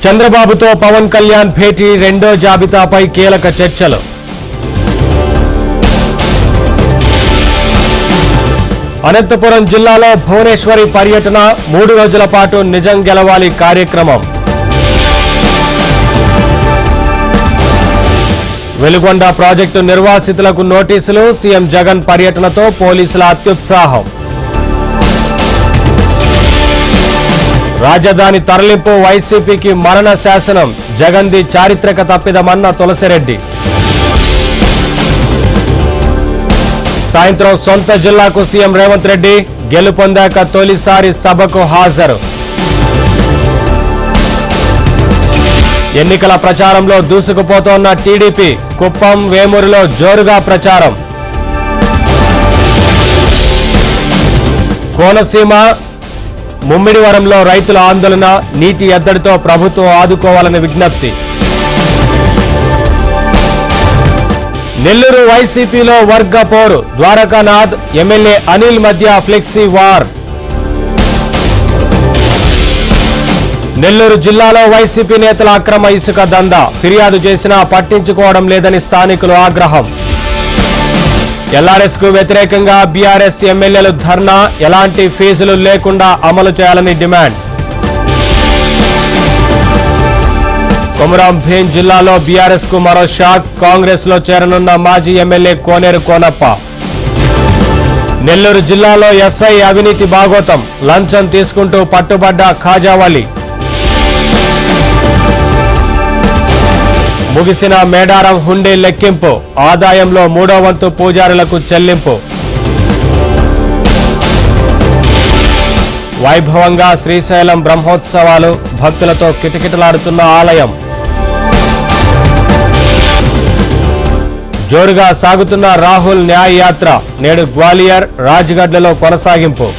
చంద్రబాబుతో పవన్ కళ్యాణ్ భేటీ రెండో జాబితాపై కీలక చర్చలు. అనంతపురం జిల్లాలో భువనేశ్వరి పర్యటన 3 రోజుల పాటు నిజం గెలవాలి కార్యక్రమం. వెలుగొండ ప్రాజెక్టు నిర్వాసితులకు నోటీసులు, సీఎం జగన్ పర్యటనతో పోలీసుల అత్యుత్సాహం. రాజధాని తరలింపు వైసీపీకి మరణ శాసనం, జగన్ది చారిత్రక తప్పిదమన్న తులసిరెడ్డి. సాయంత్రం సొంత జిల్లాకు సీఎం రేవంత్ రెడ్డి, గెలుపొందాక తొలిసారి సభకు హాజరు. ఎన్నికల ప్రచారంలో దూసుకుపోతోన్న టీడీపీ, కుప్పం, వేమూరులో జోరుగా ప్రచారం. కోనసీమ ముమ్మిడివరంలో రైతుల ఆందోళన, నీటి ఎద్దడితో ప్రభుత్వం ఆదుకోవాలని విజ్ఞప్తి. నెల్లూరు వైసీపీలో వర్గ పోరు, ద్వారకానాథ్, ఎమ్మెల్యే అనిల్ మధ్య ఫ్లెక్సీ వార్. నెల్లూరు జిల్లాలో వైసీపీ నేతల అక్రమ ఇసుక దందా, ఫిర్యాదు చేసినా పట్టించుకోవడం లేదని స్థానికులు ఆగ్రహం. ఎల్ఆర్ఎస్ కు వ్యతిరేకంగా బీఆర్ఎస్ ఎమ్మెల్యేలు ధర్నా, ఎలాంటి ఫీజులు లేకుండా అమలు చేయాలని డిమాండ్. కొమరం భీం జిల్లాలో బీఆర్ఎస్ కు మరో షాక్, కాంగ్రెస్ లో చేరనున్న మాజీ ఎమ్మెల్యే కోనేరు కోనప్ప. నెల్లూరు జిల్లాలో ఎస్ఐ అవినీతి బాగోతం, లంచం తీసుకుంటూ పట్టుబడ్డ ఖాజావలి. ముగిసిన మేడారం హుండీ లెక్కింపు, ఆదాయంలో 3వ వంతు పూజారులకు చెల్లింపు. వైభవంగా శ్రీశైలం బ్రహ్మోత్సవాలు, భక్తులతో కిటకిటలాడుతున్న ఆలయం. జోరుగా సాగుతున్న రాహుల్ న్యాయ యాత్ర, నేడు గ్వాలియర్, రాజ్గఢ్లలో కొనసాగింపు.